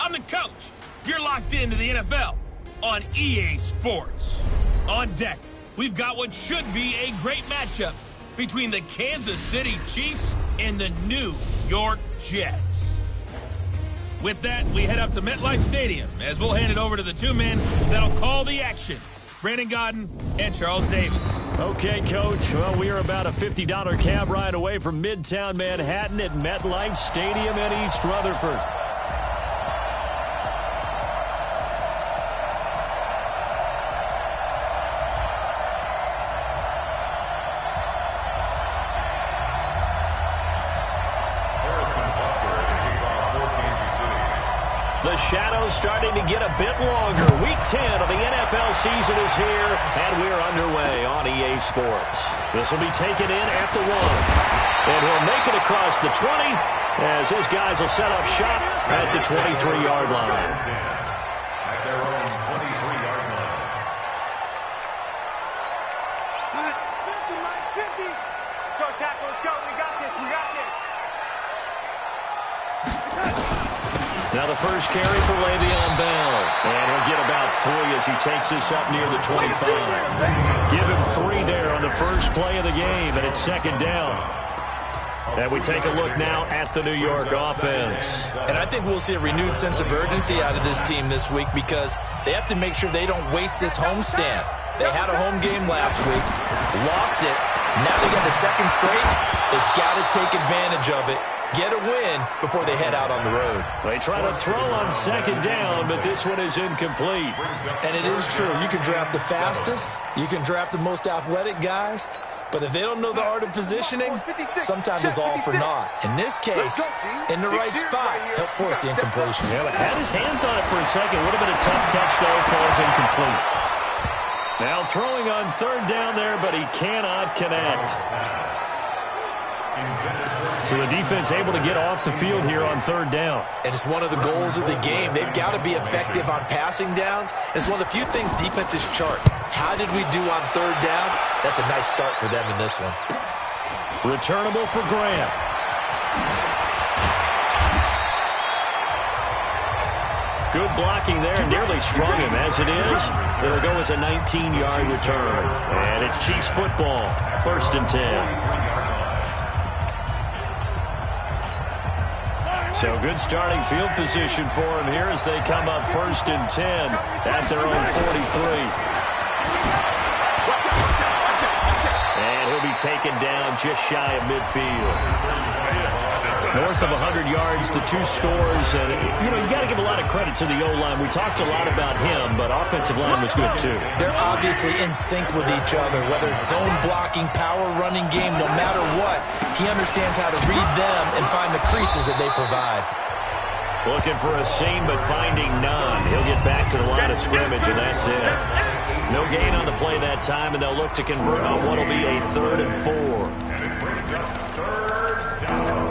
I'm the coach. You're locked into the NFL on EA Sports. On deck, we've got what should be a great matchup between the Kansas City Chiefs and the New York Jets. With that, we head up to MetLife Stadium as we'll hand it over to the two men that'll call the action, Brandon Gaudin and Charles Davis. Okay, Coach. Well, we are about a $50 cab ride away from Midtown Manhattan at MetLife Stadium in East Rutherford. The shadow's starting to get a bit longer. Week 10 of the NFL season is here, and we're underway on EA Sports. This will be taken in at the 1. And he'll make it across the 20 as his guys will set up shop at the 23-yard line. At their own 23-yard line. Hot. 50, Mike, 50. Let's go, tackle. Let's go. We got this. We got this. Now the first carry for Le'Veon Bell. And he'll get about 3 as he takes this up near the 25. Give him 3 there on the first play of the game, and it's second down. And we take a look now at the New York offense. And I think we'll see a renewed sense of urgency out of this team this week because they have to make sure they don't waste this homestand. They had a home game last week, lost it. Now they got the second straight. They've got to take advantage of it, get a win before they head out on the road. They try to throw on second down, but this one is incomplete. And it is true. You can draft the fastest. You can draft the most athletic guys. But if they don't know the art of positioning, sometimes it's all for naught. In this case, in the right spot, help force the incompletion. Yeah, but had his hands on it for a second. Would have been a tough catch, though. Falls incomplete. Now throwing on third down there, but he cannot connect. So the defense able to get off the field here on third down. And it's one of the goals of the game. They've got to be effective on passing downs. It's one of the few things defenses chart. How did we do on third down? That's a nice start for them in this one. Returnable for Grant. Good blocking there. Nearly sprung him. As it is, it'll go as a 19-yard return. And it's Chiefs football. 1st and 10. So good starting field position for him here as they come up 1st and 10 at their own 43. And he'll be taken down just shy of midfield. North of 100 yards, the 2 scores. And, you got to give a lot of credit to the O-line. We talked a lot about him, but offensive line was good too. They're obviously in sync with each other, whether it's zone blocking, power running game, no matter what. He understands how to read them and find the creases that they provide. Looking for a seam, but finding none. He'll get back to the line of scrimmage, and that's it. No gain on the play that time, and they'll look to convert on what will be a 3rd and 4. And it brings up 3rd down.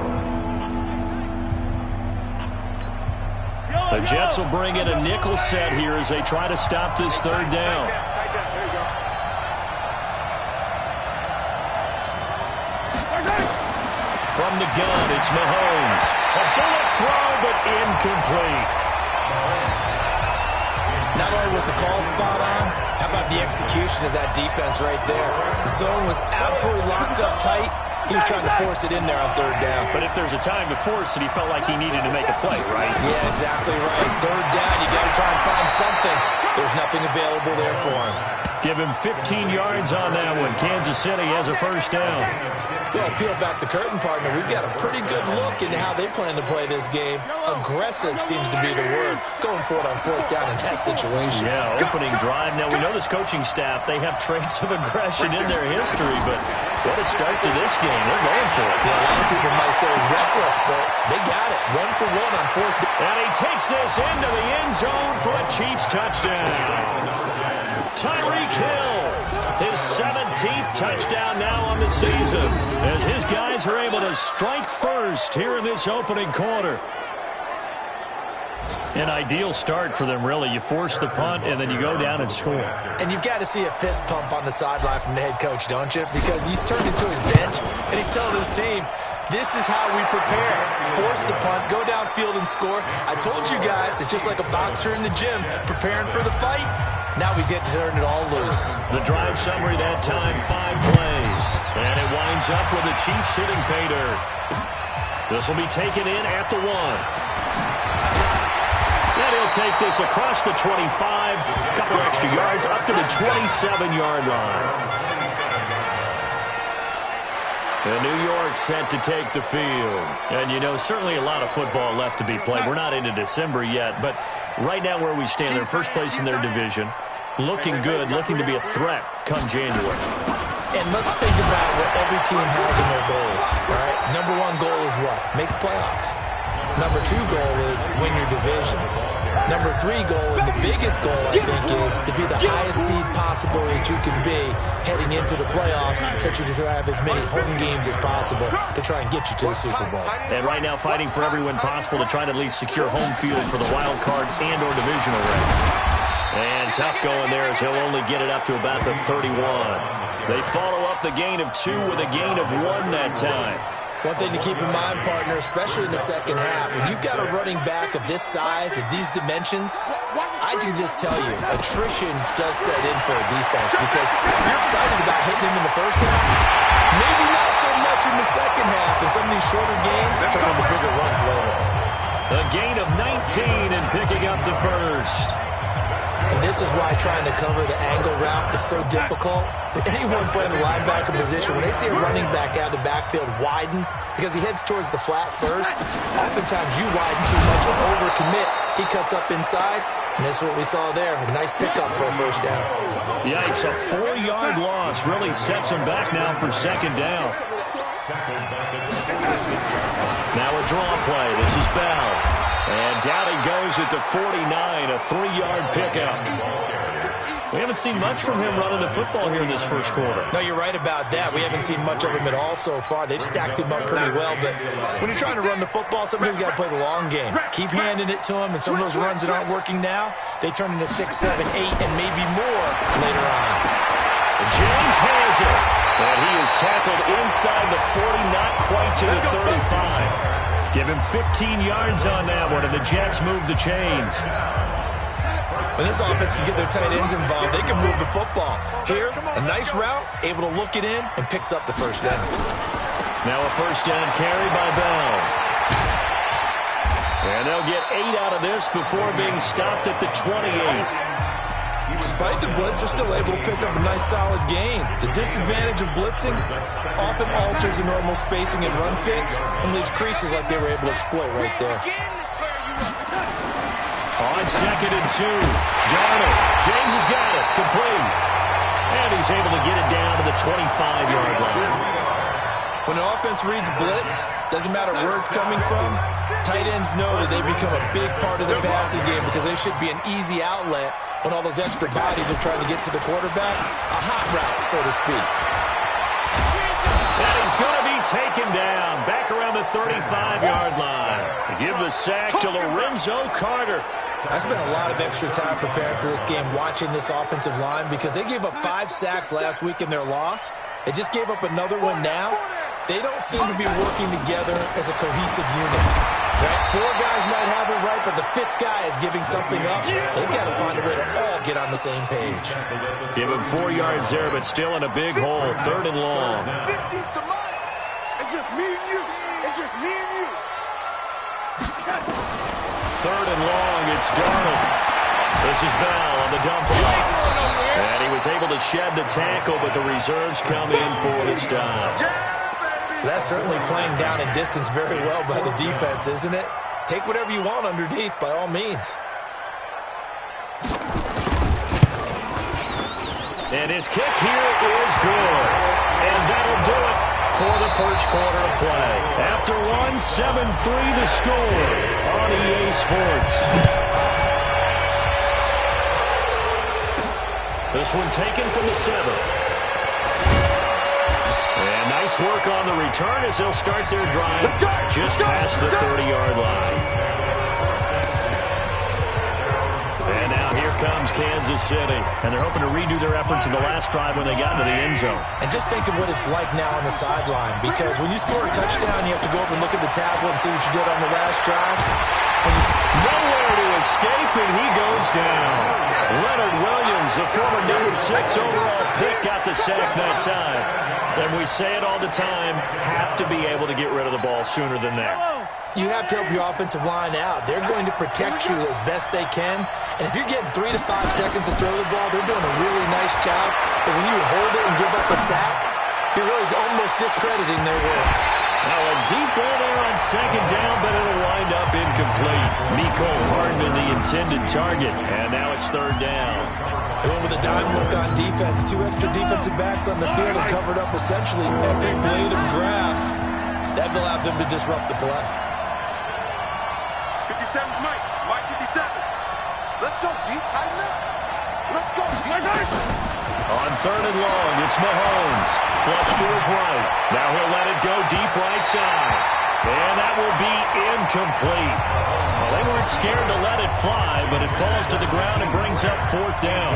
The Jets will bring in a nickel set here as they try to stop this 3rd down. From the gun, it's Mahomes. A bullet throw, but incomplete. Not only was the call spot on, how about the execution of that defense right there? The zone was absolutely locked up tight. He was trying to force it in there on 3rd down. But if there's a time to force it, he felt like he needed to make a play, right? Yeah, exactly right. 3rd down, you got to try and find something. There's nothing available there for him. Give him 15 yards on that one. Kansas City has a 1st down. Well, peel back the curtain, partner. We've got a pretty good look into how they plan to play this game. Aggressive seems to be the word. Going for it on 4th down in that situation. Yeah, opening drive. Now, we know this coaching staff, they have traits of aggression in their history, but what a start to this game. They're going for it. Yeah, a lot of people might say reckless, but they got it. 1 for 1 on 4th down. And he takes this into the end zone for a Chiefs touchdown. Tyreek Hill, his 17th touchdown now on the season, as his guys are able to strike first here in this opening quarter. An ideal start for them, really. You force the punt, and then you go down and score. And you've got to see a fist pump on the sideline from the head coach, don't you? Because he's turned into his bench, and he's telling his team, This is how we prepare. Force the punt, go downfield and score. I told you guys, it's just like a boxer in the gym preparing for the fight. Now we get to turn it all loose. The drive summary that time, 5 plays. And it winds up with the Chiefs hitting pay dirt. This will be taken in at the 1. And he'll take this across the 25. A couple extra yards up to the 27-yard line. And New York set to take the field. And, you know, certainly a lot of football left to be played. We're not into December yet, but right now where we stand, they're first place in their division. Looking good, looking to be a threat come January. And let's think about what every team has in their goals, all right? Number 1 goal is what? Make the playoffs. Number 2 goal is win your division. Number 3 goal, and the biggest goal, I think, is to be the highest seed possible that you can be heading into the playoffs so that you can have as many home games as possible to try and get you to the Super Bowl. And right now fighting for every win possible to try to at least secure home field for the wild card and or divisional race. And tough going there as he'll only get it up to about the 31. They follow up the gain of 2 with a gain of 1 that time. One thing to keep in mind, partner, especially in the second half, when you've got a running back of this size, of these dimensions, I can just tell you, attrition does set in for a defense because you're excited about hitting him in the first half. Maybe not so much in the second half, and some of these shorter gains turn into bigger runs later. A gain of 19 and picking up the first. And this is why trying to cover the angle route is so difficult. Anyone playing the linebacker position, when they see a running back out of the backfield widen, because he heads towards the flat first, oftentimes you widen too much and overcommit. He cuts up inside, and that's what we saw there. A nice pickup for a first down. Yikes, a 4-yard loss really sets him back now for second down. Now a draw play. This is Bell. And down he goes at the 49, a 3-yard pickup. We haven't seen much from him running the football here in this first quarter. No, you're right about that. We haven't seen much of him at all so far. They've stacked him up pretty well, but when you're trying to run the football, sometimes you got to play the long game. Keep handing it to him, and some of those runs that aren't working now, they turn into 6, 7, 8, and maybe more later on. James has it, and he is tackled inside the 40, not quite to the 35. Give him 15 yards on that one, and the Jets move the chains. When this offense can get their tight ends involved, they can move the football. Here, a nice route, able to look it in, and picks up the first down. Now a first down carry by Bell. And they'll get 8 out of this before being stopped at the 28. Despite the blitz, they're still able to pick up a nice solid gain. The disadvantage of blitzing often alters the normal spacing and run fits and leaves creases like they were able to exploit right there. On 2nd and 2, Darnold. James has got it. Complete. And he's able to get it down to the 25-yard line. When an offense reads blitz, doesn't matter where it's coming from, tight ends know that they become a big part of the passing game because they should be an easy outlet when all those extra bodies are trying to get to the quarterback. A hot route, so to speak. And he's going to be taken down back around the 35-yard line. To give the sack to Lorenzo Carter. I spent a lot of extra time preparing for this game watching this offensive line because they gave up 5 sacks last week in their loss. They just gave up another one now. They don't seem to be working together as a cohesive unit. Right? 4 guys might have it right, but the 5th guy is giving something up. They've got to find a way to all get on the same page. Give him 4 yards there, but still in a big hole. 3rd and long. It's just me and you. It's just me and you. 3rd and long, it's Darnold. This is Bell on the dump off. And he was able to shed the tackle, but the reserves come in for the stop. That's certainly playing down in distance very well by the defense, isn't it? Take whatever you want underneath, by all means. And his kick here is good. And that'll do it for the first quarter of play. After 7-3 the score on EA Sports. This one taken from the 7. And nice work on the return as they'll start their drive just past the 30-yard line. And now here comes Kansas City. And they're hoping to redo their efforts in the last drive when they got into the end zone. And just think of what it's like now on the sideline, because when you score a touchdown, you have to go up and look at the tablet and see what you did on the last drive. Nowhere to escape, and he goes down. Leonard Williams, the former number 6 overall pick, got the sack that time. And we say it all the time, have to be able to get rid of the ball sooner than that. You have to help your offensive line out. They're going to protect you as best they can. And if you're getting 3 to 5 seconds to throw the ball, they're doing a really nice job. But when you hold it and give up a sack, you're really almost discrediting their work. Now a deep ball there on second down, but it'll wind up incomplete. Mecole Hardman, the intended target. And now it's third down. They went with a dime look on defense. 2 extra defensive backs on the field and covered up essentially every blade of grass. That allowed them to disrupt the play. 57 Mike. Mike 57. Let's go, D. Tighten up. Let's go, D. On third and long, it's Mahomes. Flush to his right. Now he'll let it go deep right side. And that will be incomplete. Well, they weren't scared to let it fly, but it falls to the ground and brings up fourth down.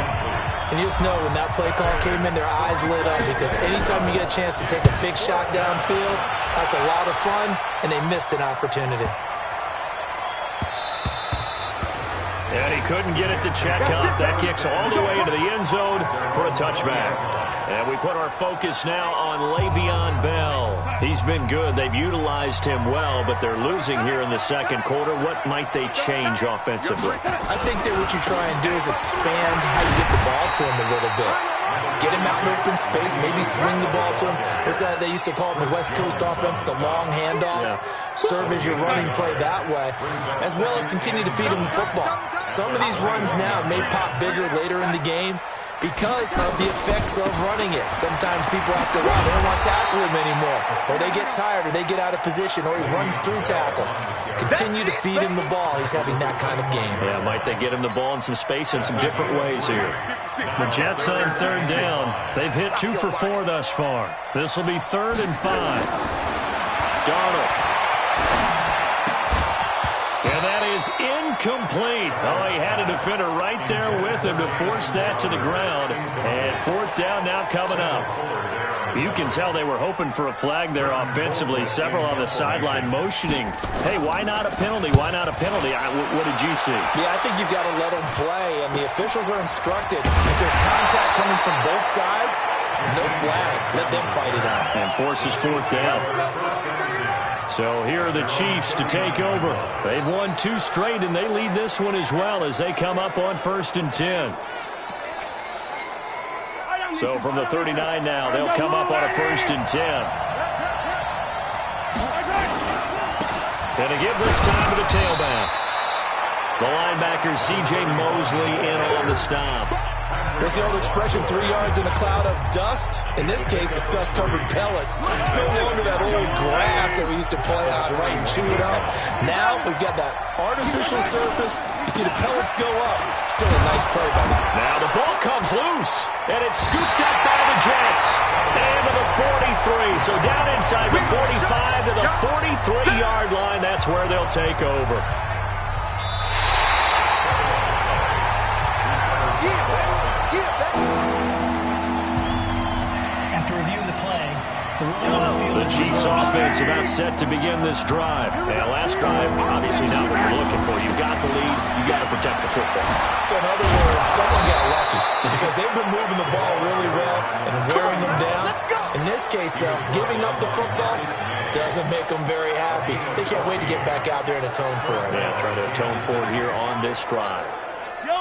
And you just know when that play call came in, their eyes lit up, because anytime you get a chance to take a big shot downfield, that's a lot of fun, and they missed an opportunity. And he couldn't get it to check up. That kicks all the way into the end zone for a touchback. And we put our focus now on Le'Veon Bell. He's been good. They've utilized him well, but they're losing here in the second quarter. What might they change offensively? I think that what you try and do is expand how you get the ball to him a little bit. Get him out in open space, maybe swing the ball to him. What's that they used to call it in the West Coast offense, the long handoff? Yeah. Serve as your running play that way, as well as continue to feed him the football. Some of these runs now may pop bigger later in the game because of the effects of running it. Sometimes people have to run. They don't want to tackle him anymore. Or they get tired, or they get out of position, or he runs through tackles. Continue to feed him the ball. He's having that kind of game. Yeah, might they get him the ball in some space in some different ways here. The Jets on third down. They've hit 2 for 4 thus far. This will be 3rd and 5. Darnold. And that is incomplete. Oh, he had a defender right there with him to force that to the ground. And fourth down now coming up. You can tell they were hoping for a flag there offensively. Several on the sideline motioning. Hey, why not a penalty? Why not a penalty? What did you see? Yeah, I think you've got to let them play, and the officials are instructed. If there's contact coming from both sides, no flag. Let them fight it out. And forces fourth down. So here are the Chiefs to take over. They've won 2 straight, and they lead this one as well as they come up on 1st and 10. So from the 39 now, they'll come up on a 1st and 10. And again this time to the tailback. The linebacker, C.J. Mosley, in on the stop. What's the old expression, 3 yards in a cloud of dust? In this case, it's dust-covered pellets. It's no longer that old grass that we used to play on, right, and chew it up. Now we've got that artificial surface. You see the pellets go up. Still a nice play by them. Now the ball comes loose, and it's scooped up by the Jets. And to the 43. So down inside the 45 to the 43-yard line. That's where they'll take over. The Chiefs offense about set to begin this drive. And last drive, obviously not what you're looking for. You've got the lead. You've got to protect the football. So in other words, someone got lucky because they've been moving the ball really well and wearing them down. In this case, though, giving up the football doesn't make them very happy. They can't wait to get back out there and atone for it. Yeah, try to atone for it here on this drive.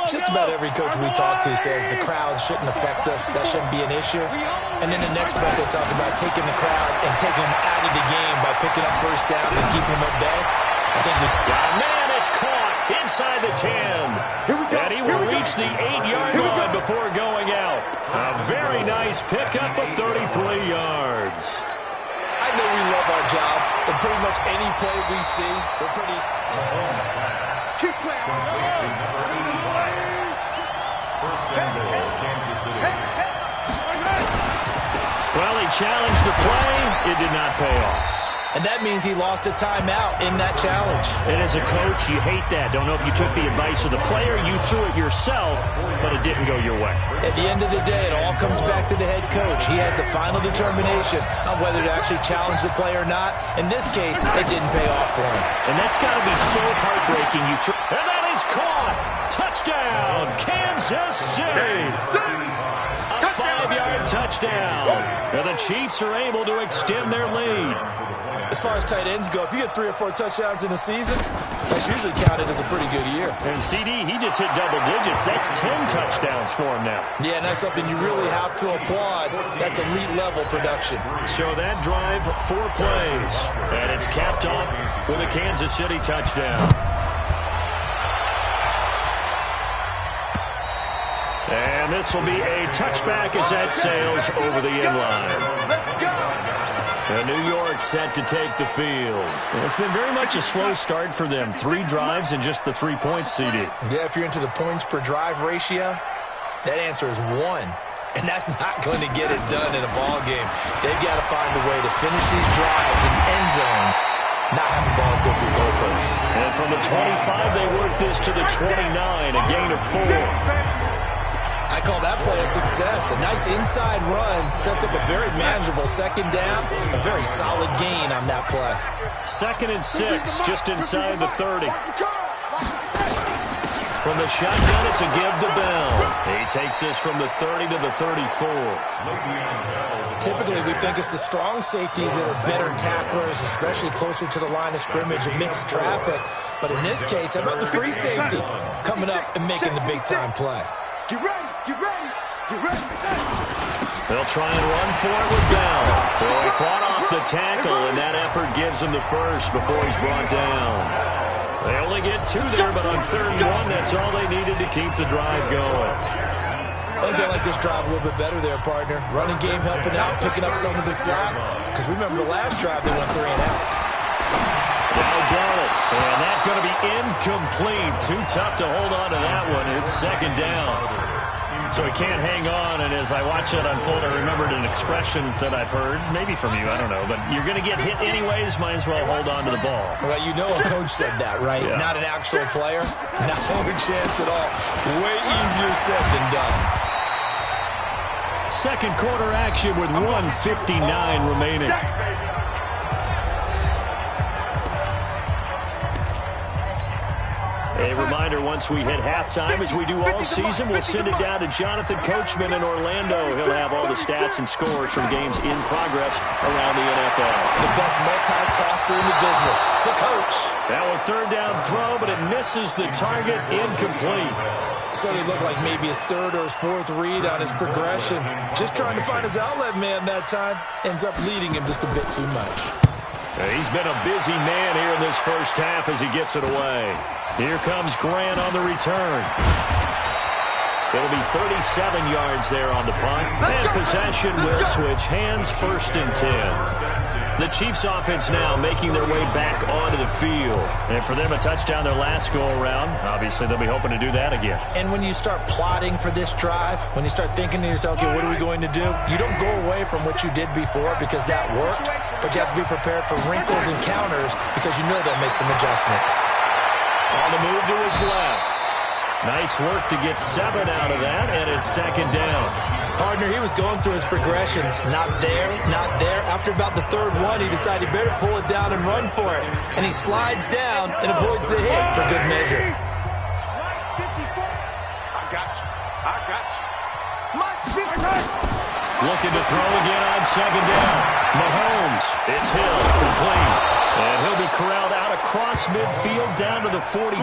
Just about every coach we talk to says the crowd shouldn't affect us. That shouldn't be an issue. And then the next breath they talk about taking the crowd and taking them out of the game by picking up first downs and keeping them at bay. I think we... Man, it's caught inside the 10. And he will reach the 8-yard line before going out. A very nice pickup of 33 yards. I know we love our jobs, and pretty much any play we see, we're pretty... Keep playing. Well, he challenged the play. It did not pay off. And that means he lost a timeout in that challenge. And as a coach, you hate that. Don't know if you took the advice of the player, you threw it yourself, but it didn't go your way. At the end of the day, it all comes back to the head coach. He has the final determination on whether to actually challenge the play or not. In this case, it didn't pay off for him. And that's got to be so heartbreaking. And that is caught. Touchdown, Kansas City. A 5-yard touchdown. And the Chiefs are able to extend their lead. As far as tight ends go, if you get 3 or 4 touchdowns in a season, that's usually counted as a pretty good year. And CD, he just hit double digits. That's 10 touchdowns for him now. Yeah, and that's something you really have to applaud. That's elite-level production. So that drive, 4 plays. And it's capped off with a Kansas City touchdown. And this will be a touchback as that sails over the end line. Let's go! And New York set to take the field. And it's been very much a slow start for them. 3 drives and just the 3 points, CD. Yeah, if you're into the points per drive ratio, that answer is 1. And that's not going to get it done in a ball game. They've got to find a way to finish these drives in end zones, not have the balls go through goalposts. And from the 25, they work this to the 29, a gain of 4. I call that play a success. A nice inside run sets up a very manageable second down. A very solid gain on that play. 2nd and 6, just inside the 30. From the shotgun, it's a give to Bell. He takes this from the 30 to the 34. Typically, we think it's the strong safeties that are better tacklers, especially closer to the line of scrimmage amidst traffic. But in this case, how about the free safety coming up and making the big-time play? Get ready! Get ready! Get ready! They'll try and run for it with Bell. So he fought off the tackle, and that effort gives him the first before he's brought down. They only get 2 there, but on 3rd and 1, that's all they needed to keep the drive going. I think they like this drive a little bit better there, partner. Running game helping out, picking up some of the slack. Because remember the last drive, they went 3 and out. Now Darnold, and that's going to be incomplete. Too tough to hold on to that one. It's 2nd down. So he can't hang on, and as I watch that unfold, I remembered an expression that I've heard, maybe from you, I don't know, but you're going to get hit anyways, might as well hold on to the ball. Well, you know a coach said that, right? Yeah. Not an actual player. Not a chance at all. Way easier said than done. 2nd quarter action with 1:59 remaining. A reminder, once we hit halftime, as we do all season, we'll send it down to Jonathan Coachman in Orlando. He'll have all the stats and scores from games in progress around the NFL. The best multitasker in the business, the coach. Now a 3rd down throw, but it misses the target, incomplete. So it looked like maybe his 3rd or his 4th read on his progression. Just trying to find his outlet man that time. Ends up leading him just a bit too much. He's been a busy man here in this first half as he gets it away. Here comes Grant on the return. It'll be 37 yards there on the punt. And possession will switch hands, 1st and 10. The Chiefs offense now making their way back onto the field. And for them, a touchdown their last go-around. Obviously, they'll be hoping to do that again. And when you start plotting for this drive, when you start thinking to yourself, okay, what are we going to do? You don't go away from what you did before because that worked, but you have to be prepared for wrinkles and counters because you know they'll make some adjustments. On the move to his left. Nice work to get 7 out of that, and it's 2nd down. Partner, he was going through his progressions. Not there, not there. After about the 3rd one, he decided he better pull it down and run for it. And he slides down and avoids the hit for good measure. I got you. I got you. Mike 50. Looking to throw again on 2nd down. Mahomes, it's Hill, complete. And he'll be corralled out across midfield down to the 45.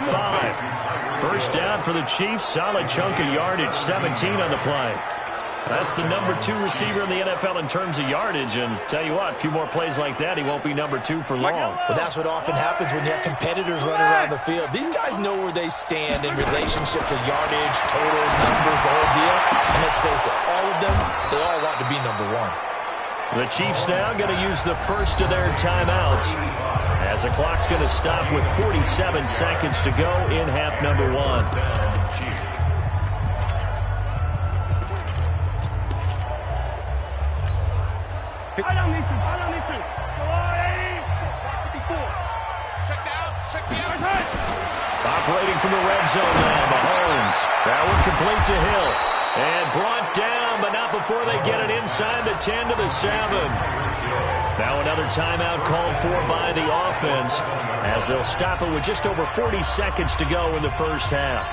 1st down for the Chiefs. Solid chunk of yardage, 17 on the play. That's the number 2 receiver in the NFL in terms of yardage. And tell you what, a few more plays like that, he won't be number 2 for long. But that's what often happens when you have competitors running around the field. These guys know where they stand in relationship to yardage, totals, numbers, the whole deal. And let's face it, all of them, they all want to be number 1. The Chiefs now going to use the first of their timeouts as the clock's going to stop with 47 seconds to go in half number 1. operating from the red zone now. Mahomes. That one complete to Hill. And brought down, but not before they get it inside the 10 to the 7. Now another timeout called for by the offense as they'll stop it with just over 40 seconds to go in the first half.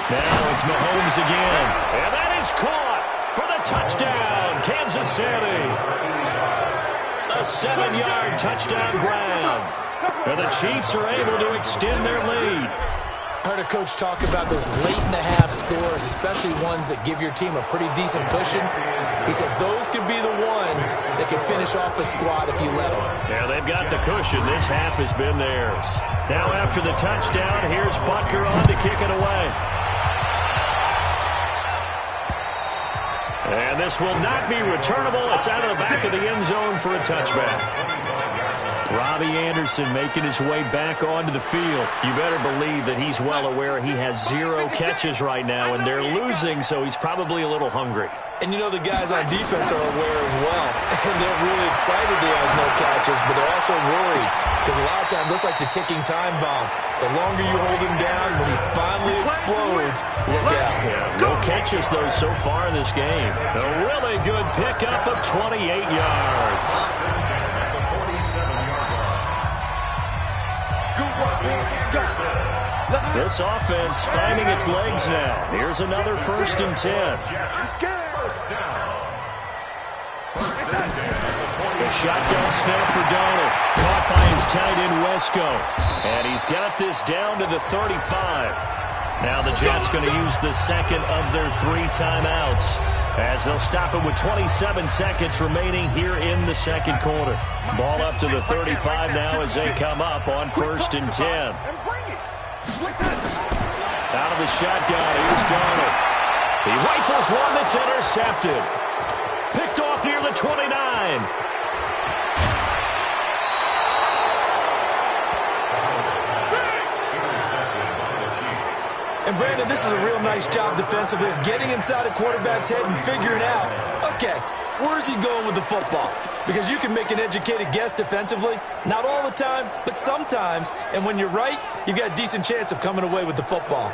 Now it's Mahomes again. And that is caught for the touchdown, Kansas City. A 7-yard touchdown grab. And the Chiefs are able to extend their lead. I heard a coach talk about those late-in-the-half scores, especially ones that give your team a pretty decent cushion. He said those could be the ones that can finish off a squad if you let them. Yeah, they've got the cushion. This half has been theirs. Now after the touchdown, here's Butker on to kick it away. And this will not be returnable. It's out of the back of the end zone for a touchback. Robbie Anderson making his way back onto the field. You better believe that he's well aware he has 0 catches right now, and they're losing, so he's probably a little hungry. And you know the guys on defense are aware as well. And they're really excited he has no catches, but they're also worried because a lot of times it's like the ticking time bomb. The longer you hold him down, when he finally explodes, look out. Yeah, no catches, though, so far in this game. A really good pickup of 28 yards. This offense finding its legs now. Here's another 1st and 10. The shotgun snap for Donald. Caught by his tight end, Wesco. And he's got this down to the 35. Now the Jets going to use the second of their 3 timeouts as they'll stop it with 27 seconds remaining here in the second quarter. Ball up to the 35 now as they come up on 1st and 10. Out of the shotgun, here's Donald. He rifles one that's intercepted. Picked off near the 29. And Brandon, this is a real nice job defensively of getting inside a quarterback's head and figuring out, okay, where's he going with the football? Because you can make an educated guess defensively. Not all the time, but sometimes. And when you're right, you've got a decent chance of coming away with the football.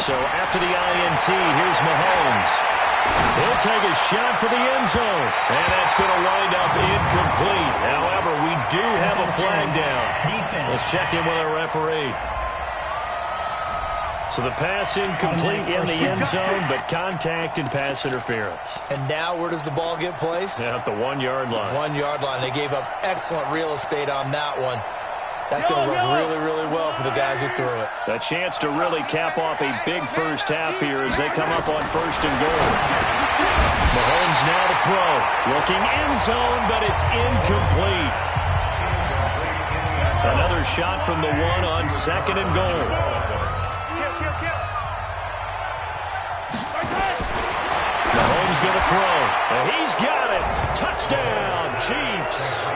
So after the INT, here's Mahomes. He'll take a shot for the end zone. And that's going to wind up incomplete. However, we do have a flag down. Let's check in with our referee. So the pass incomplete in the end zone, but contact and pass interference. And now where does the ball get placed? At the 1-yard line. 1-yard line. They gave up excellent real estate on that one. That's going to work really, really well for the guys who threw it. A chance to really cap off a big first half here as they come up on 1st and goal. Mahomes now to throw. Looking end zone, but it's incomplete. Another shot from the 1 on 2nd and goal. Mahomes going to throw. And he's got it. Touchdown, Chiefs.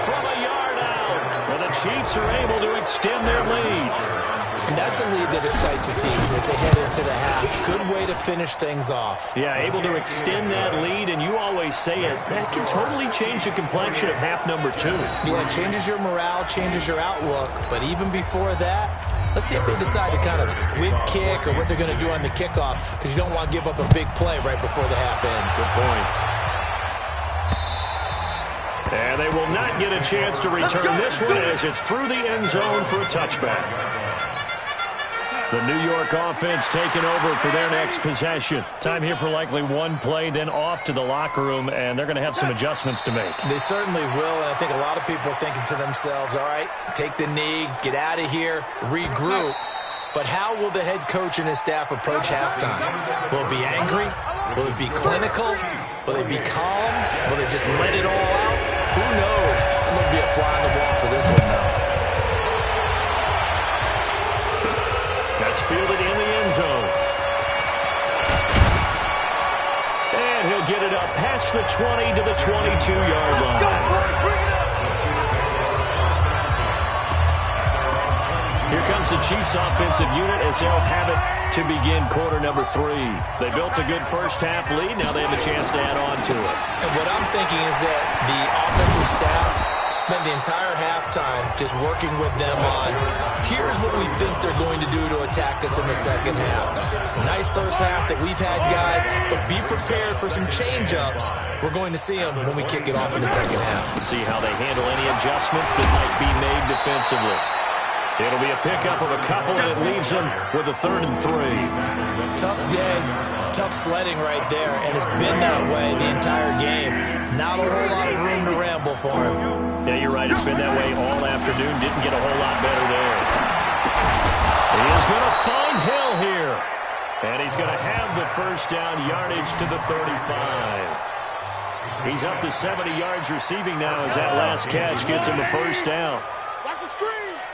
From a yard out. And the Chiefs are able to extend their lead. And that's a lead that excites a team as they head into the half. Good way to finish things off. Yeah, able to extend that lead, and you always say it, that can totally change the complexion of half number 2. Yeah, it changes your morale, changes your outlook. But even before that, let's see if they decide to kind of squib kick or what they're going to do on the kickoff, because you don't want to give up a big play right before the half ends. Good point. And they will not get a chance to return this one as it's through the end zone for a touchback. The New York offense taking over for their next possession. Time here for likely one play, then off to the locker room, and they're going to have some adjustments to make. They certainly will, and I think a lot of people are thinking to themselves, all right, take the knee, get out of here, regroup. But how will the head coach and his staff approach halftime? Will it be angry? Will it be clinical? Will they be calm? Will they just let it all out? Who knows? It's going to be a fly on the wall for this one, though. That's fielded in the end zone. And he'll get it up past the 20 to the 22-yard line. Here comes comes the Chiefs offensive unit as they'll have it to begin quarter number 3. They built a good first-half lead. Now they have a chance to add on to it. And what I'm thinking is that the offensive staff spent the entire halftime just working with them on, here's what we think they're going to do to attack us in the second half. Nice first half that we've had, guys, but be prepared for some change-ups. We're going to see them when we kick it off in the second half. See how they handle any adjustments that might be made defensively. It'll be a pickup of a couple, and it leaves them with a 3rd and 3. Tough day, tough sledding right there, and it's been that way the entire game. Not a whole lot of room to ramble for him. Yeah, you're right. It's been that way all afternoon. Didn't get a whole lot better there. He is going to find Hill here. And he's going to have the first down, yardage to the 35. He's up to 70 yards receiving now as that last catch gets him the first down.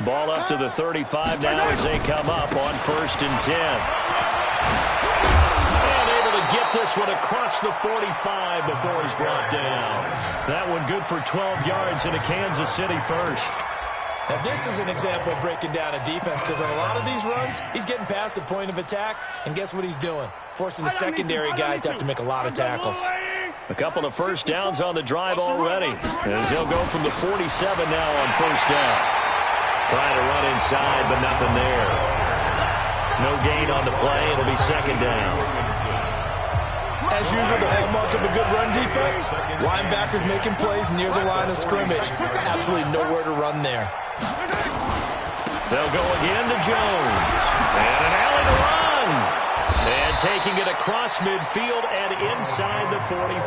Ball up to the 35 now as they come up on 1st and 10. And able to get this one across the 45 before he's brought down. That one good for 12 yards in a Kansas City first. Now, this is an example of breaking down a defense because on a lot of these runs, he's getting past the point of attack, and guess what he's doing? Forcing the secondary guys to have to make a lot of tackles. A couple of first downs on the drive already as he'll go from the 47 now on 1st down. Trying to run inside, but nothing there. No gain on the play. It'll be 2nd down. As usual, the hallmark of a good run defense, linebackers making plays near the line of scrimmage. Absolutely nowhere to run there. They'll go again to Jones. And an alley to run. And taking it across midfield and inside the 45.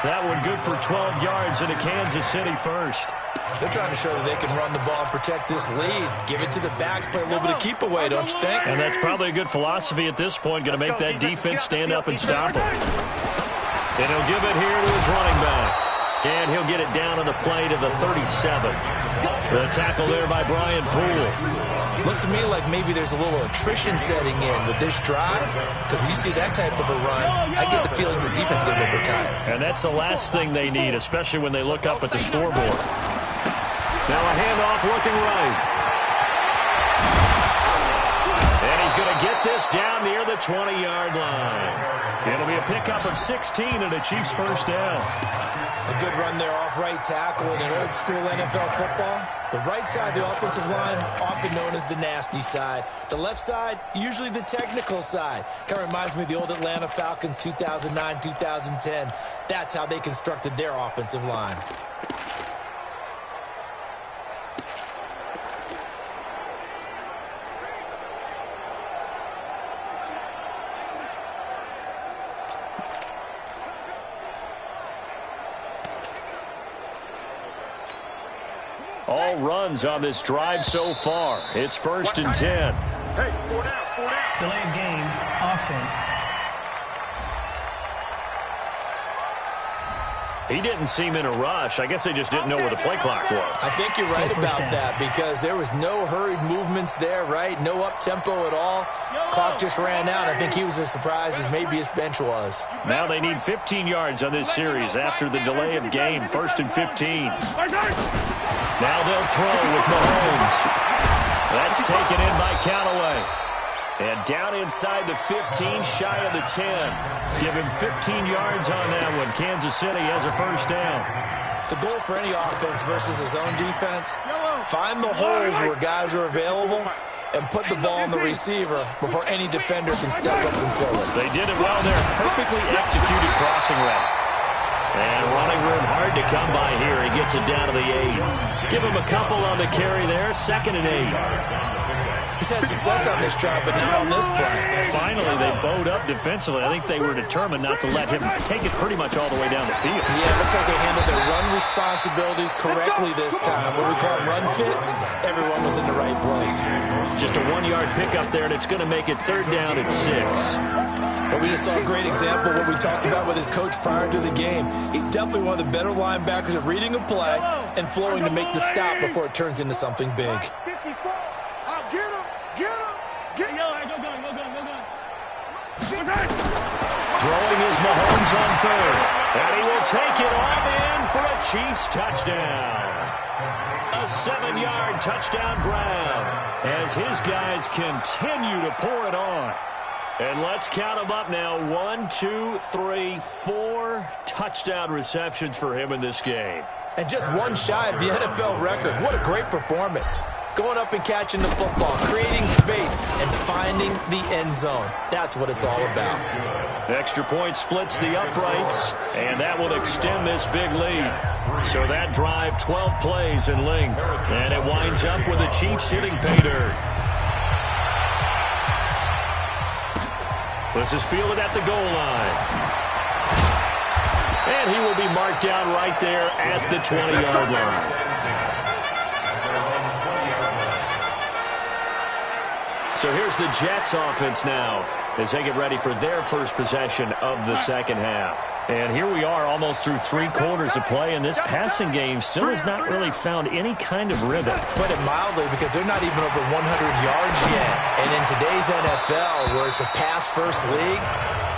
That one good for 12 yards in a Kansas City first. They're trying to show that they can run the ball and protect this lead. Give it to the backs, play a little bit of keep away, don't you think? And that's probably a good philosophy at this point, going to make that defense stand up and stop them. And he'll give it here to his running back. And he'll get it down on the play to the 37. The tackle there by Brian Poole. Looks to me like maybe there's a little attrition setting in with this drive, because when you see that type of a run, I get the feeling the defense is going to get retired. And that's the last thing they need, especially when they look up at the scoreboard. Now a handoff looking right. And he's going to get this down near the 20-yard line. It'll be a pickup of 16 and a Chiefs first down. A good run there off right tackle in an old-school NFL football. The right side, the offensive line, often known as the nasty side. The left side, usually the technical side. Kind of reminds me of the old Atlanta Falcons 2009-2010. That's how they constructed their offensive line. All runs on this drive so far. It's 1st and 10. Hey, 4 down, 4 down. Delay of game, offense. He didn't seem in a rush. I guess they just didn't know where the play clock was. I think you're right about that because there was no hurried movements there, right? No up-tempo at all. Clock just ran out. I think he was as surprised as maybe his bench was. Now they need 15 yards on this series after the delay of game. 1st and 15. Now they'll throw with Mahomes. That's taken in by Callaway. And down inside the 15, shy of the 10. Give him 15 yards on that one. Kansas City has a first down. The goal for any offense versus his own defense, find the holes where guys are available and put the ball on the receiver before any defender can step up and fill it. They did it well there. Perfectly executed crossing route. And running room hard to come by here. He gets it down to the 8. Give him a couple on the carry there. 2nd and 8. He's had success on this drive, but not on this play. Finally, they bowed up defensively. I think they were determined not to let him take it pretty much all the way down the field. Yeah, it looks like they handled their run responsibilities correctly this time. What we call run fits, everyone was in the right place. Just a 1-yard pickup there, and it's going to make it 3rd down at 6. But we just saw a great example of what we talked about with his coach prior to the game. He's definitely one of the better linebackers at reading a play and flowing to make the stop before it turns into something big. 54. I'll get him. Get him. Get him. Throwing is Mahomes on 3rd. And he will take it all in for a Chiefs touchdown. A 7-yard touchdown grab as his guys continue to pour it on. And let's count them up now. 1, 2, 3, 4 touchdown receptions for him in this game. And just one shy of the NFL record. What a great performance. Going up and catching the football, creating space, and finding the end zone. That's what it's all about. Extra point splits the uprights, and that will extend this big lead. So that drive, 12 plays in length. And it winds up with the Chiefs hitting pay dirt. This is fielded at the goal line. And he will be marked down right there at the 20-yard line. So here's the Jets offense now as they get ready for their first possession of the second half. And here we are almost through 3 quarters of play, and this passing game still has not really found any kind of rhythm. Put it mildly, because they're not even over 100 yards yet. And in today's NFL, where it's a pass-first league,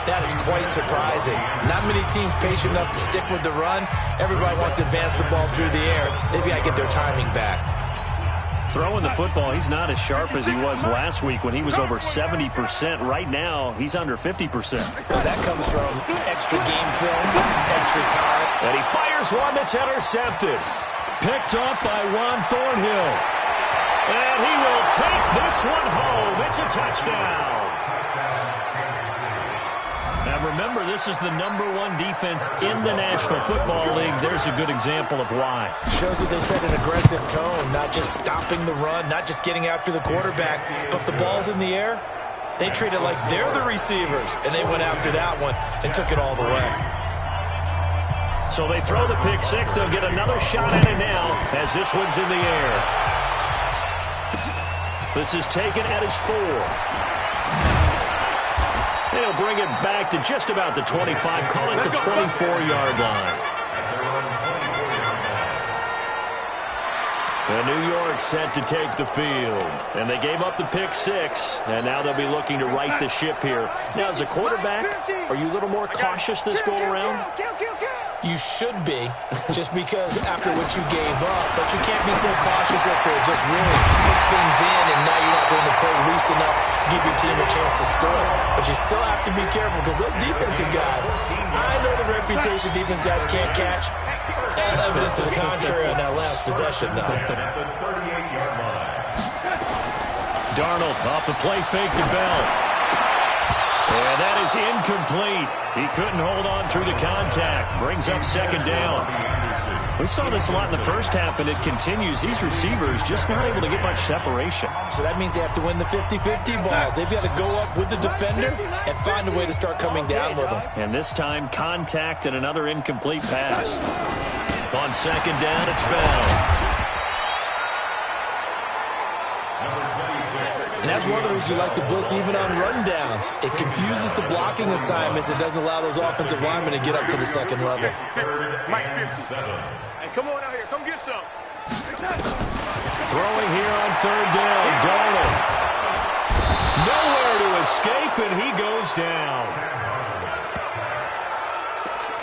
that is quite surprising. Not many teams patient enough to stick with the run. Everybody wants to advance the ball through the air. They've got to get their timing back. Throwing the football, he's not as sharp as he was last week when he was over 70%. Right now, he's under 50%. Well, that comes from extra game film, extra time. And he fires one that's intercepted. Picked up by Juan Thornhill. And he will take this one home. It's a touchdown. Now remember, this is the #1 defense in the National Football League. There's a good example of why. Shows that they set an aggressive tone, not just stopping the run, not just getting after the quarterback, but the ball's in the air. They treat it like they're the receivers, and they went after that one and took it all the way. So they throw the pick six. They'll get another shot at it now as this one's in the air. This is taken at his 4. They'll bring it back to just about the 25, call it the 24-yard line. And New York set to take the field. And they gave up the pick six, and now they'll be looking to right the ship here. Now, as a quarterback, are you a little more cautious this go-around? You should be, just because after what you gave up, but you can't be so cautious as to just really take things in, and now you're not going to play loose enough to give your team a chance to score. But you still have to be careful, because those defensive guys, I know the reputation defense guys can't catch. All evidence to the contrary on that last possession, though. Darnold off the play fake to Bell. And that is incomplete. He couldn't hold on through the contact. Brings up second down. We saw this a lot in the first half, and it continues. These receivers just not able to get much separation. So that means they have to win the 50-50 balls. They've got to go up with the defender and find a way to start coming down with them. And this time, contact and another incomplete pass. On second down, it's Bell. And that's one of the reasons you like to blitz even on rundowns. It confuses the blocking assignments. It doesn't allow those offensive linemen to get up to the second level. Hey, come on out here. Come get some. Throwing here on third down, Darnold. Nowhere to escape, and he goes down.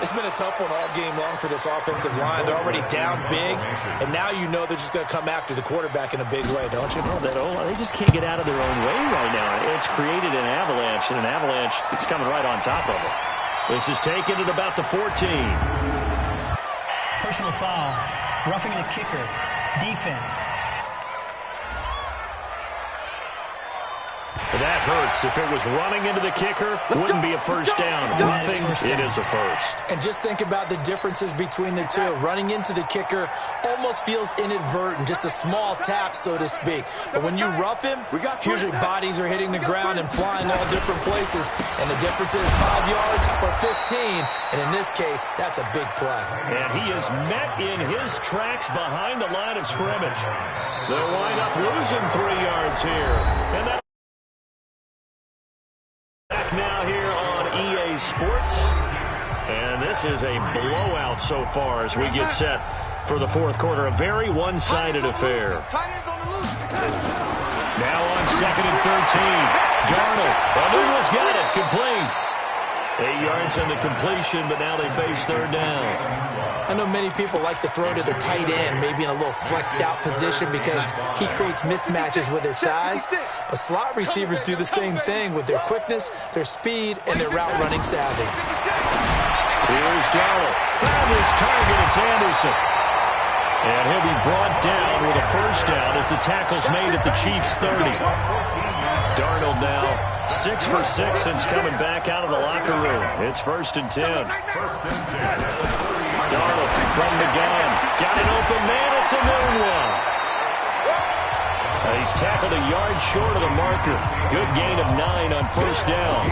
It's been a tough one all game long for this offensive line. They're already down big, and now you know they're just going to come after the quarterback in a big way, don't you? They just can't get out of their own way right now. It's created an avalanche, and an avalanche is coming right on top of it. This is taken at about the 14. Personal foul. Roughing the kicker. Defense. That hurts. If it was running into the kicker, wouldn't be a first down. Roughing, it is a first. And just think about the differences between the two. Running into the kicker almost feels inadvertent, just a small tap, so to speak. But when you rough him, usually bodies are hitting the ground and flying all different places. And the difference is 5 yards or 15. And in this case, that's a big play. And he is met in his tracks behind the line of scrimmage. They'll wind up losing 3 yards here. And that now here on EA Sports, and this is a blowout so far as we get set for the fourth quarter. A very one-sided affair. Now on second and 13, Darnold. Darnold's got it, complete. 8 yards on the completion, but now they face third down. I know many people like to throw to the tight end, maybe in a little flexed out position because he creates mismatches with his size. But slot receivers do the same thing with their quickness, their speed, and their route running savvy. Here's Darnold. Found his target. It's Anderson. And he'll be brought down with a first down as the tackle's made at the Chiefs' 30. Darnold now 6 for 6 since coming back out of the locker room. It's 1st and 10. Darnold from the gun. Got an open man. It's a known one. He's tackled a yard short of the marker. Good gain of 9 on first down.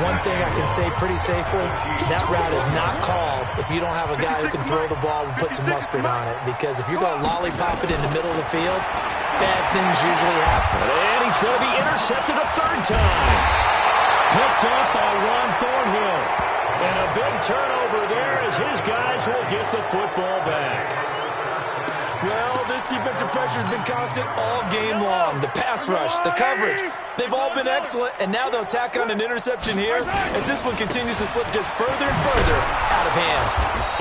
One thing I can say pretty safely, that route is not called if you don't have a guy who can throw the ball and put some mustard on it. Because if you're going to lollipop it in the middle of the field, bad things usually happen. And he's going to be intercepted a third time. Picked up by Juan Thornhill. And a big turnover there as his guys will get the football back. Well, this defensive pressure has been constant all game long. The pass rush, the coverage, they've all been excellent, and now they'll tack on an interception here as this one continues to slip just further and further out of hand.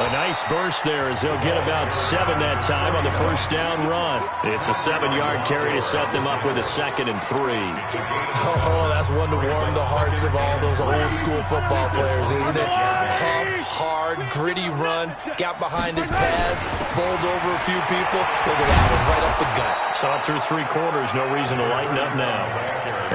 A nice burst there as they'll get about 7 that time on the first down run. It's a 7-yard carry to set them up with a 2nd and 3. Oh, that's one to warm the hearts of all those old-school football players, isn't it? Tough, hard, gritty run, got behind his pads, bowled over a few people. Look at that one, right up the gut. Saw it through 3 quarters, no reason to lighten up now.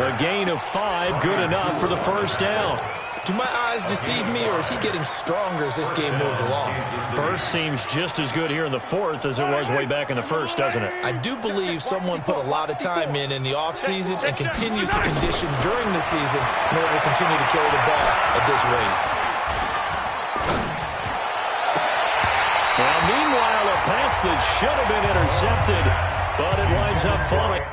A gain of 5, good enough for the first down. Do my eyes deceive me, or is he getting stronger as this game moves along? Burst seems just as good here in the 4th as it was way back in the 1st, doesn't it? I do believe someone put a lot of time in the offseason and continues to condition during the season in order to continue to carry the ball at this rate. Now, meanwhile, a pass that should have been intercepted, but it winds up falling.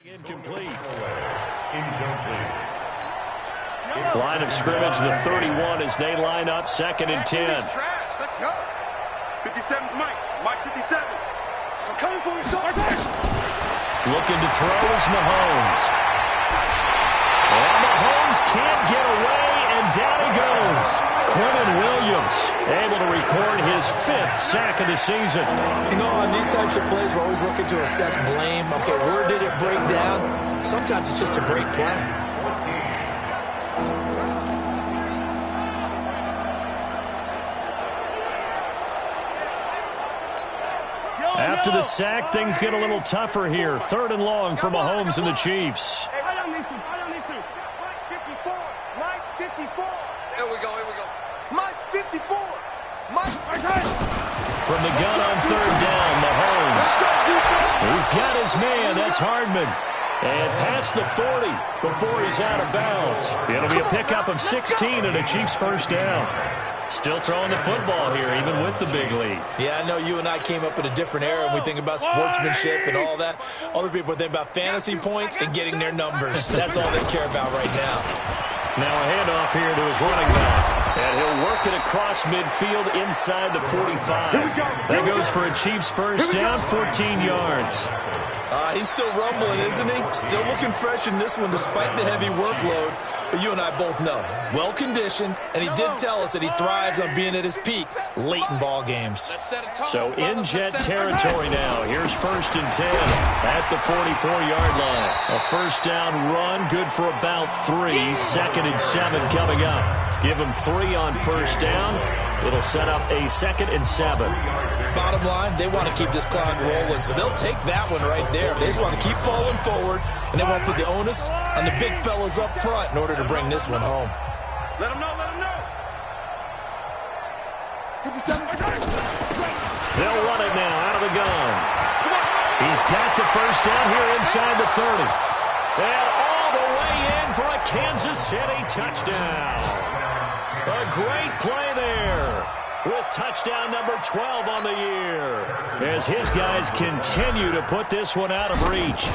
Incomplete. Line of scrimmage, the 31 as they line up, 2nd and 10. Let's go. 57, Mike 57. I'm coming for you, son. Looking to throw is Mahomes. And Mahomes can't get away, and down he goes. Quentin Williams able to record his 5th sack of the season. You know, on these types of plays, we're always looking to assess blame. Okay, where did it break down? Sometimes it's just a great play. After the sack, things get a little tougher here. 3rd and long for Mahomes and the Chiefs. Hey, right on these two. Mike 54. Mike 54. Here we go. Mike 54. Mike. From the gun on 3rd down, Mahomes. He's got his man. That's Hardman. And past the 40 before he's out of bounds. It'll be a pickup of 16 and a Chiefs first down. Still throwing the football here, even with the big lead. Yeah, I know you and I came up in a different era, and we think about sportsmanship and all that. Other people think about fantasy points and getting their numbers. That's all they care about right now. Now a handoff here to his running back. And he'll work it across midfield inside the 45. That goes for a Chiefs first down, 14 yards. He's still rumbling, isn't he? Still looking fresh in this one despite the heavy workload. But you and I both know, well-conditioned, and he did tell us that he thrives on being at his peak late in ball games. So in jet territory now. Here's 1st and 10 at the 44-yard line. A first down run, good for about 3. 2nd and 7 coming up. Give him 3 on first down. It'll set up a 2nd and 7. Bottom line, they want to keep this clock rolling, so they'll take that one right there. They just want to keep falling forward, and they want to put the onus on the big fellas up front in order to bring this one home. Let him know. 57. They'll run it now out of the gun. got the first down here inside the 30. And all the way in for a Kansas City touchdown. A great play there with touchdown number 12 on the year as his guys continue to put this one out of reach.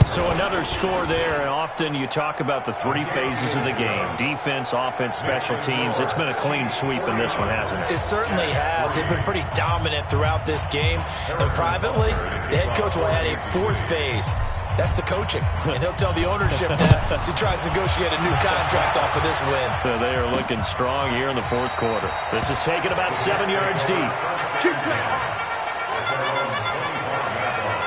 So another score there, and often you talk about the three phases of the game: defense, offense, special teams. It's been a clean sweep in this one, hasn't it? It certainly has. They've been pretty dominant throughout this game. And privately, the head coach will add a fourth phase. That's the coaching. And he'll tell the ownership that as he tries to negotiate a new contract off of this win. They are looking strong here in the fourth quarter. This is taken about 7 yards deep.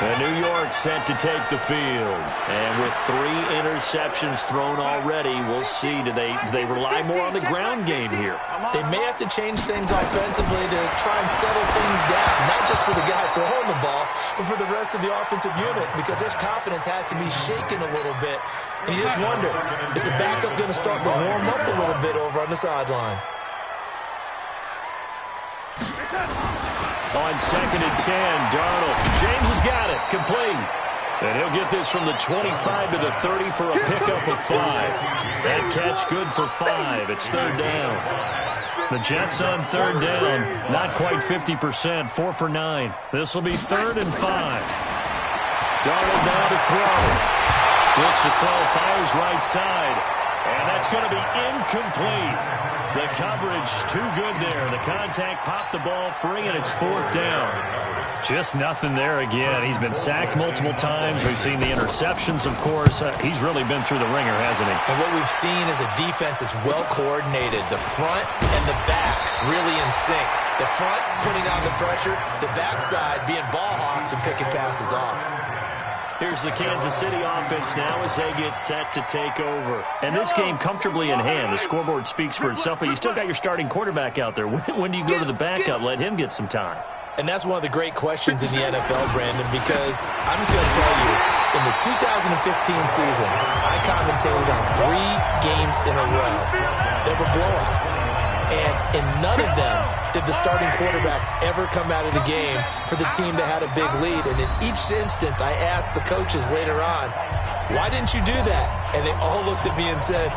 And New York set to take the field. And with 3 interceptions thrown already, we'll see. Do they rely more on the ground game here? They may have to change things offensively to try and settle things down, not just for the guy throwing the ball, but for the rest of the offensive unit, because their confidence has to be shaken a little bit. And you just wonder, is the backup going to start to warm up a little bit over on the sideline? On 2nd and 10, Darnold. James has got it. Complete. And he'll get this from the 25 to the 30 for a pickup of 5. That catch good for 5. It's 3rd down. The Jets on 3rd down. Not quite 50%. 4 for 9. This will be 3rd and 5. Darnold now to throw. Looks to throw. Fires right side. And that's going to be incomplete. The coverage too good there. The contact popped the ball free, and it's 4th down. Just nothing there again. He's been sacked multiple times. We've seen the interceptions, of course. He's really been through the ringer, hasn't he? And what we've seen is a defense that's well coordinated. The front and the back really in sync. The front putting on the pressure. The backside being ball hawks and picking passes off. Here's the Kansas City offense now as they get set to take over. And this game comfortably in hand. The scoreboard speaks for itself, but you still got your starting quarterback out there. When do you go to the backup? Let him get some time. And that's one of the great questions in the NFL, Brandon, because I'm just going to tell you, in the 2015 season, I commentated on 3 games in a row that were blowouts. And in none of them did the starting quarterback ever come out of the game for the team that had a big lead. And in each instance, I asked the coaches later on, why didn't you do that? And they all looked at me and said,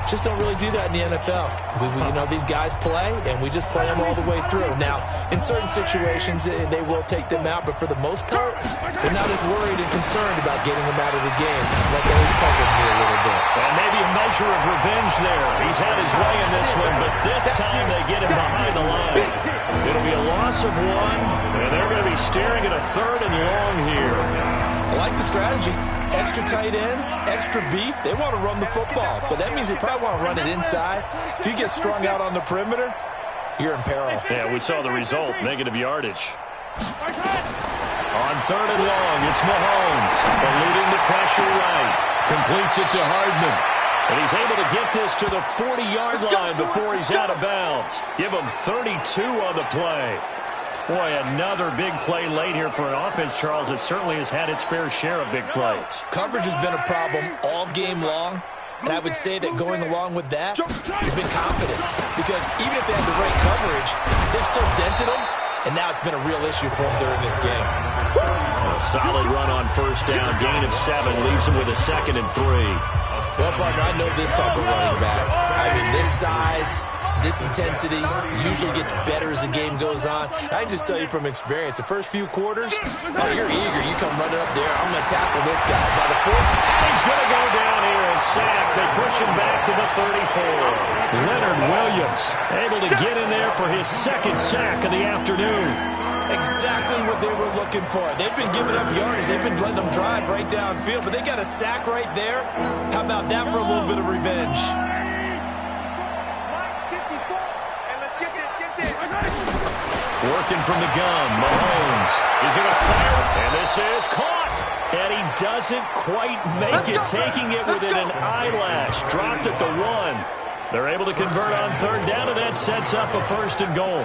just don't really do that in the NFL. These guys play, and we just play them all the way through. Now, in certain situations, they will take them out, but for the most part, they're not as worried and concerned about getting them out of the game. That's always puzzled me a little bit. And maybe a measure of revenge there. He's had his way in this one, but this time they get him behind the line. It'll be a loss of 1, and they're going to be staring at a 3rd and long here. I like the strategy. Extra tight ends, extra beef. They want to run the football, but that means they probably want to run it inside. If you get strung out on the perimeter, you're in peril. Yeah, we saw the result, negative yardage. On 3rd and long, it's Mahomes, eluding the pressure right. Completes it to Hardman. And he's able to get this to the 40-yard line before he's out of bounds. Give him 32 on the play. Boy, another big play late here for an offense, Charles. It certainly has had its fair share of big plays. Coverage has been a problem all game long. And I would say that going along with that has been confidence. Because even if they had the right coverage, they've still dented them. And now it's been a real issue for them during this game. A solid run on 1st down. Gain of 7 leaves them with a 2nd and 3. Well, partner, I know this type of running back. I mean, this size, this intensity usually gets better as the game goes on. I can just tell you from experience, the first few quarters, you're eager. You come running up there, I'm going to tackle this guy. By the 4th, he's going to go down here and sack. They push him back to the 34. Leonard Williams able to get in there for his 2nd sack of the afternoon. Exactly what they were looking for. They've been giving up yardage. They've been letting them drive right downfield, but they got a sack right there. How about that for a little bit of revenge? Working from the gun, Mahomes. Is it a fire? And this is caught. And he doesn't quite make it, taking it within an eyelash. Dropped at the 1. They're able to convert on 3rd down, and that sets up a 1st and goal.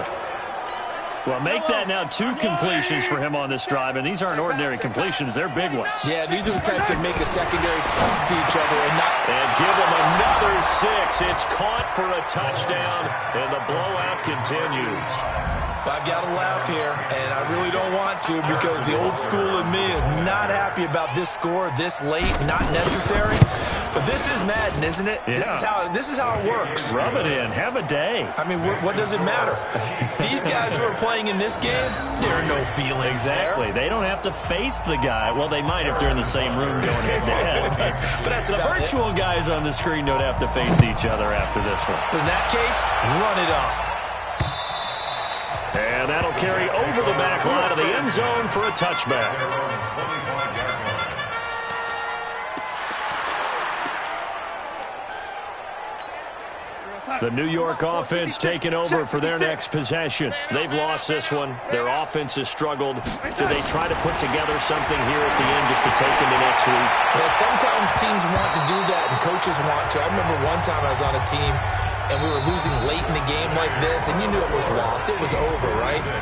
Well, make that now 2 completions for him on this drive, and these aren't ordinary completions. They're big ones. Yeah, these are the types that make a secondary talk to each other and give them another 6. It's caught for a touchdown, and the blowout continues. I've got to laugh here, and I really don't want to because the old school in me is not happy about this score this late, not necessary. But this is Madden, isn't it? Yeah. This is how it works. Rub it in. Have a day. I mean, what does it matter? These guys who are playing in this game, there are no feelings Exactly. there. They don't have to face the guy. Well, they might if they're in the same room going head-to-head. But that's the about virtual guys on the screen don't have to face each other after this one. In that case, run it up. And that'll carry over the back line of the end zone for a touchback. The New York offense taking over for their next possession. They've lost this one. Their offense has struggled. Do they try to put together something here at the end just to take into next week? Yeah, sometimes teams want to do that and coaches want to. I remember one time I was on a team and we were losing late in the game like this, and you knew it was lost. It was over, right?